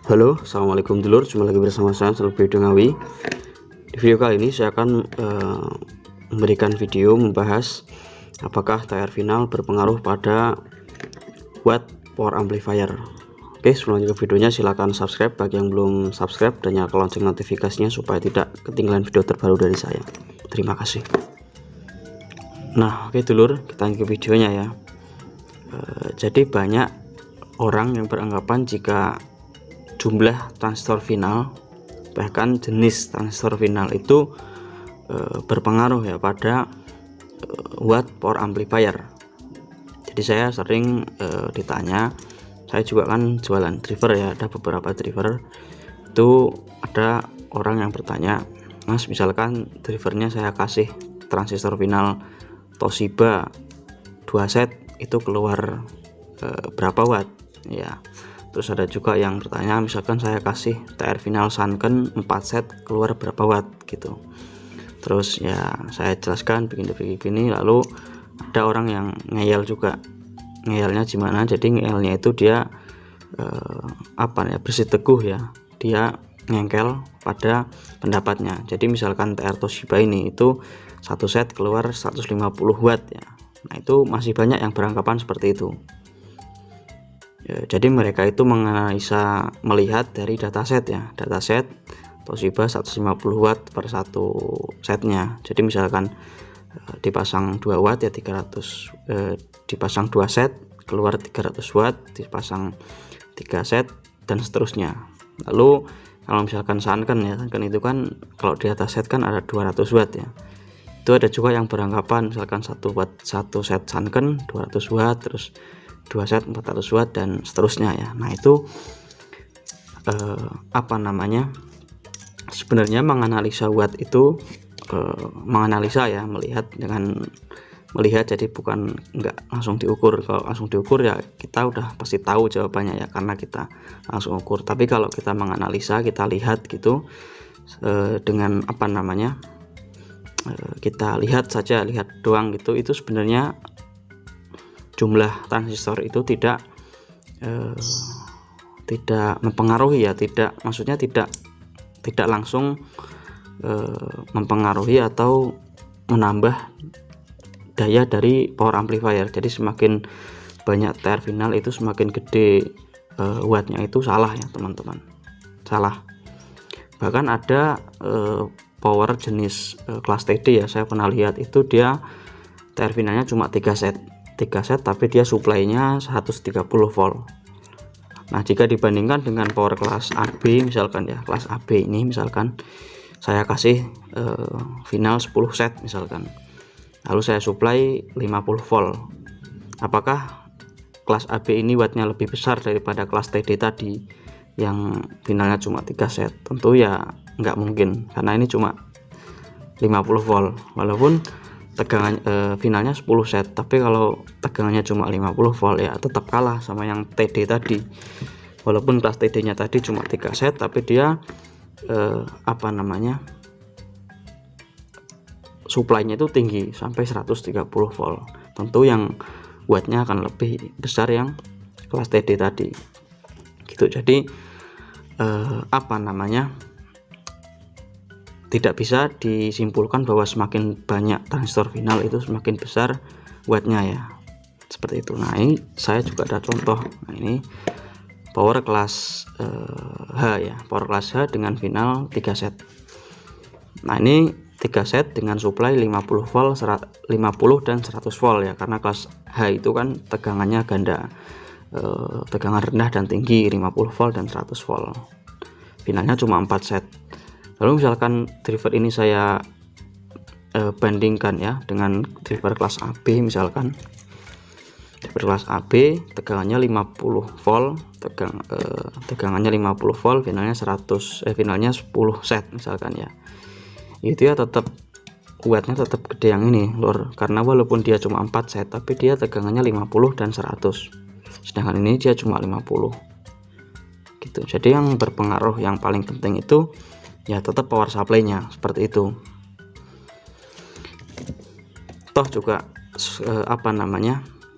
Halo, assalamualaikum dulur. Jumpa lagi bersama saya Video Ngawi. Di video kali ini saya akan memberikan video membahas apakah TR final berpengaruh pada watt power amplifier. Oke, sebelum lanjut ke videonya silahkan subscribe bagi yang belum subscribe dan nyalakan lonceng notifikasinya supaya tidak ketinggalan video terbaru dari saya. Terima kasih. Nah, oke dulur, kita lanjut ke videonya ya. Jadi banyak orang yang beranggapan jika jumlah transistor final, bahkan jenis transistor final itu berpengaruh ya pada watt power amplifier. Jadi saya sering ditanya, saya juga kan jualan driver ya, ada beberapa driver itu ada orang yang bertanya, Mas, misalkan drivernya saya kasih transistor final Toshiba 2 set itu keluar berapa watt ya. Terus ada juga yang bertanya, misalkan saya kasih TR final Sanken 4 set keluar berapa watt gitu. Terus ya saya jelaskan begini, lalu ada orang yang ngeyel juga. Ngeyelnya gimana? Jadi ngeyelnya itu dia bersiteguh ya. Dia ngengkel pada pendapatnya. Jadi misalkan TR Toshiba ini itu 1 set keluar 150 watt ya. Nah, itu masih banyak yang beranggapan seperti itu. Ya, jadi mereka itu menganalisa melihat dari dataset ya, dataset Toshiba 150 watt per satu setnya. Jadi misalkan dipasang 2 watt ya 300, dipasang 2 set keluar 300 watt, dipasang 3 set dan seterusnya. Lalu kalau misalkan Sanken ya, Sanken itu kan kalau di dataset kan ada 200 watt ya. Itu ada juga yang beranggapan misalkan 1 set Sanken 200 watt, terus 2 set 400 watt dan seterusnya ya. Nah itu sebenarnya menganalisa watt itu menganalisa ya, melihat jadi bukan nggak langsung diukur. Kalau langsung diukur ya kita udah pasti tahu jawabannya ya, karena kita langsung ukur. Tapi kalau kita menganalisa, kita lihat gitu dengan kita lihat doang gitu, itu sebenarnya jumlah transistor itu tidak mempengaruhi ya, maksudnya tidak langsung mempengaruhi atau menambah daya dari power amplifier. Jadi semakin banyak TR final itu semakin gede wattnya, itu salah ya teman-teman, salah. Bahkan ada power jenis kelas TD ya, saya pernah lihat itu dia TR finalnya cuma 3 set tapi dia suplainya 130 volt. Nah jika dibandingkan dengan power kelas AB misalkan ya, kelas AB ini misalkan saya kasih final 10 set misalkan, lalu saya suplai 50 volt, apakah kelas AB ini wattnya lebih besar daripada kelas TD tadi yang finalnya cuma 3 set? Tentu ya nggak mungkin, karena ini cuma 50 volt walaupun tegangan finalnya 10 set, tapi kalau tegangannya cuma 50 volt ya tetap kalah sama yang TD tadi. Walaupun kelas TD nya tadi cuma 3 set tapi dia suplainya itu tinggi sampai 130 volt. Tentu yang wattnya akan lebih besar yang kelas TD tadi gitu. Jadi tidak bisa disimpulkan bahwa semakin banyak transistor final itu semakin besar wattnya ya, seperti itu. Nah ini saya juga ada contoh. Nah ini power kelas H ya, power kelas H dengan final 3 set. Nah ini 3 set dengan supply 50 volt, 50 dan 100 volt ya, karena kelas H itu kan tegangannya ganda, tegangan rendah dan tinggi 50 volt dan 100 volt. Finalnya cuma 4 set. Lalu misalkan driver ini saya bandingkan ya dengan driver kelas AB, misalkan driver kelas AB tegangannya 50 volt, tegangannya 50 volt, finalnya 10 set misalkan ya. Itu ya tetap wattnya tetap gede yang ini lor, karena walaupun dia cuma 4 set tapi dia tegangannya 50 dan 100, sedangkan ini dia cuma 50 gitu. Jadi yang berpengaruh, yang paling penting itu ya tetap power supply-nya, seperti itu. Toh juga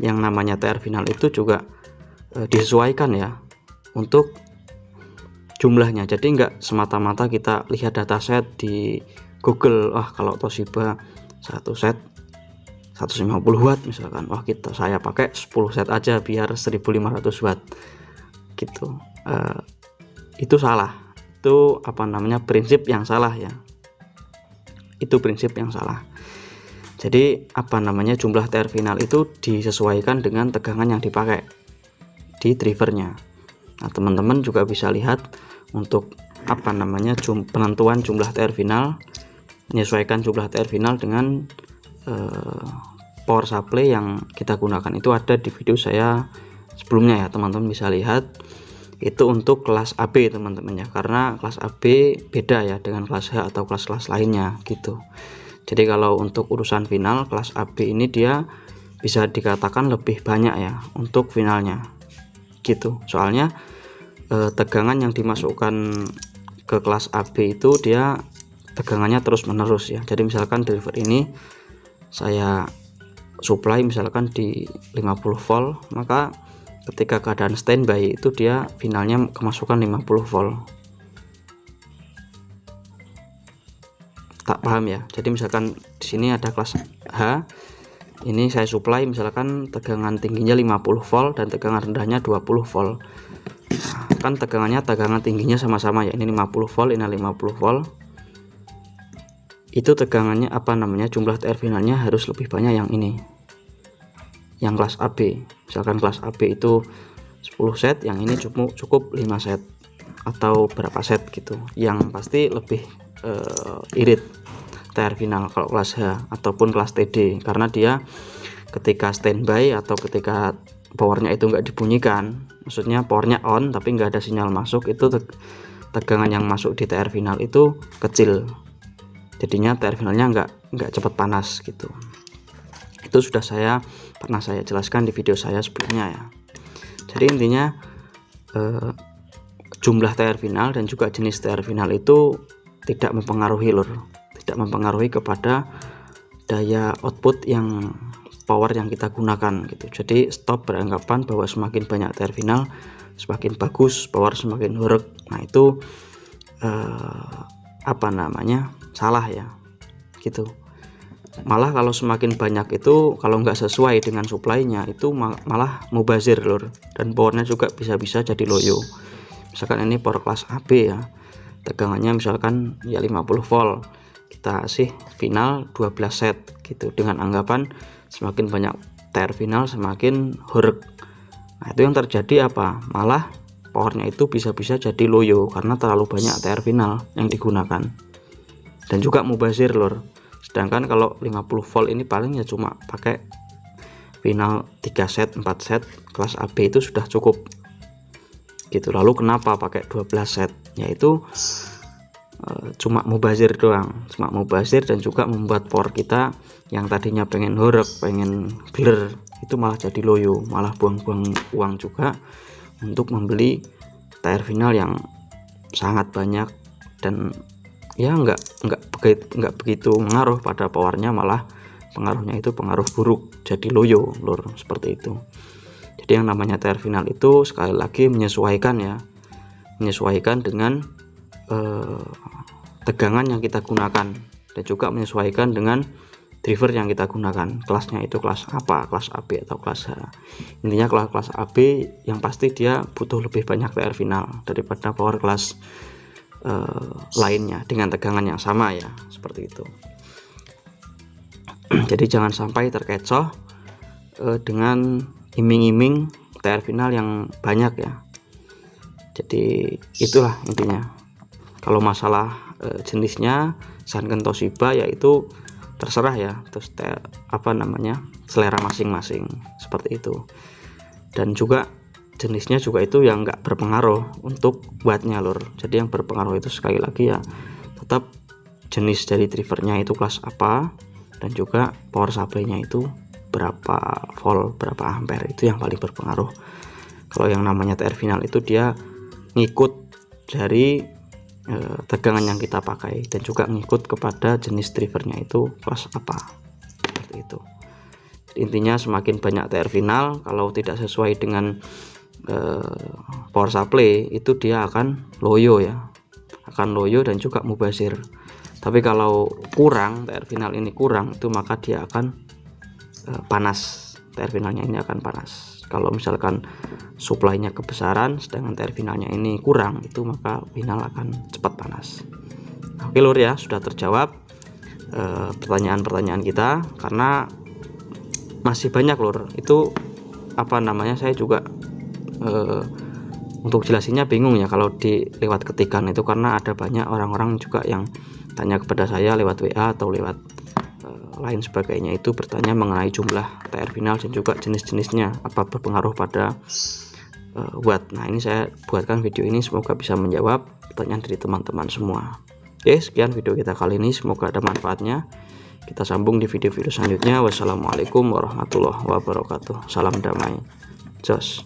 yang namanya TR final itu juga disesuaikan ya untuk jumlahnya. Jadi nggak semata-mata kita lihat dataset di Google, wah kalau Toshiba satu set 150 watt misalkan, wah saya pakai 10 set aja biar 1500 watt gitu. Itu salah, itu prinsip yang salah ya, itu prinsip yang salah. Jadi jumlah TR final itu disesuaikan dengan tegangan yang dipakai di drivernya. Nah, teman-teman juga bisa lihat untuk penentuan jumlah TR final, menyesuaikan jumlah TR final dengan power supply yang kita gunakan. Itu ada di video saya sebelumnya ya, teman-teman bisa lihat. Itu untuk kelas AB teman-teman ya, karena kelas AB beda ya dengan kelas H atau kelas-kelas lainnya gitu. Jadi kalau untuk urusan final, kelas AB ini dia bisa dikatakan lebih banyak ya untuk finalnya gitu. Soalnya tegangan yang dimasukkan ke kelas AB itu dia tegangannya terus menerus ya. Jadi misalkan driver ini saya supply misalkan di 50 volt, maka ketika keadaan standby itu dia finalnya kemasukan 50 volt. Tak paham ya? Jadi misalkan di sini ada kelas H, ini saya supply misalkan tegangan tingginya 50 volt dan tegangan rendahnya 20 volt. Nah, kan tegangan tingginya sama-sama ya, ini 50 volt, ini 50 volt. Itu tegangannya jumlah TR finalnya harus lebih banyak yang ini, yang kelas AB. Misalkan kelas AB itu 10 set, yang ini cukup 5 set atau berapa set gitu. Yang pasti lebih irit TR final kalau kelas H ataupun kelas TD, karena dia ketika standby atau ketika powernya itu nggak dibunyikan, maksudnya powernya on tapi nggak ada sinyal masuk, itu tegangan yang masuk di TR final itu kecil, jadinya TR finalnya nggak cepat panas gitu. Itu pernah saya jelaskan di video saya sebelumnya ya. Jadi intinya jumlah TR final dan juga jenis TR final itu tidak mempengaruhi tidak mempengaruhi kepada daya output yang power yang kita gunakan gitu. Jadi stop beranggapan bahwa semakin banyak TR final semakin bagus, power semakin horeg. Nah itu salah ya gitu. Malah kalau semakin banyak itu, kalau nggak sesuai dengan supply-nya itu malah mubazir lur, dan powernya juga bisa-bisa jadi loyo. Misalkan ini power kelas AB ya, tegangannya misalkan ya 50 volt, kita kasih final 12 set gitu, dengan anggapan semakin banyak TR final semakin horeg. Nah itu yang terjadi malah powernya itu bisa-bisa jadi loyo karena terlalu banyak TR final yang digunakan, dan juga mubazir lur. Sedangkan kalau 50 volt ini paling ya cuma pakai final 3 set 4 set kelas AB itu sudah cukup gitu. Lalu kenapa pakai 12 set? Yaitu cuma mubazir doang, cuma mubazir, dan juga membuat power kita yang tadinya pengen horeg, pengen blur, itu malah jadi loyo, malah buang-buang uang juga untuk membeli TR final yang sangat banyak, dan ya nggak begitu mengaruh pada powernya, malah pengaruhnya itu pengaruh buruk, jadi loyo lur, seperti itu. Jadi yang namanya TR final itu sekali lagi menyesuaikan dengan tegangan yang kita gunakan, dan juga menyesuaikan dengan driver yang kita gunakan, kelasnya itu kelas apa, kelas AB atau kelas H. Intinya kelas AB yang pasti dia butuh lebih banyak TR final daripada power kelas lainnya dengan tegangan yang sama ya, seperti itu. Jadi jangan sampai terkecoh dengan iming-iming TR final yang banyak ya. Jadi itulah intinya. Kalau masalah jenisnya Sanken Toshiba yaitu terserah ya, terus selera masing-masing, seperti itu. Dan juga jenisnya juga itu yang nggak berpengaruh untuk wattnya lur. Jadi yang berpengaruh itu sekali lagi ya tetap jenis dari drivernya itu kelas apa, dan juga power supply-nya itu berapa volt, berapa ampere, itu yang paling berpengaruh. Kalau yang namanya TR final itu dia ngikut dari tegangan yang kita pakai, dan juga ngikut kepada jenis drivernya itu kelas apa, seperti itu. Intinya semakin banyak TR final, kalau tidak sesuai dengan power supply itu dia akan loyo ya, akan loyo dan juga mubazir. Tapi kalau kurang, TR final ini kurang, itu maka dia akan panas, TR finalnya ini akan panas. Kalau misalkan supply-nya kebesaran sedangkan TR finalnya ini kurang, itu maka final akan cepat panas. Oke lur ya, sudah terjawab pertanyaan-pertanyaan kita, karena masih banyak lur. Itu apa namanya, saya juga untuk jelasinnya bingung ya kalau di lewat ketikan itu, karena ada banyak orang-orang juga yang tanya kepada saya lewat WA atau lewat lain sebagainya, itu bertanya mengenai jumlah TR final dan juga jenis-jenisnya apa berpengaruh pada watt. Nah ini saya buatkan video ini, semoga bisa menjawab pertanyaan dari teman-teman semua. Oke, sekian video kita kali ini, semoga ada manfaatnya. Kita sambung di video-video selanjutnya. Wassalamualaikum warahmatullahi wabarakatuh. Salam damai. Jos.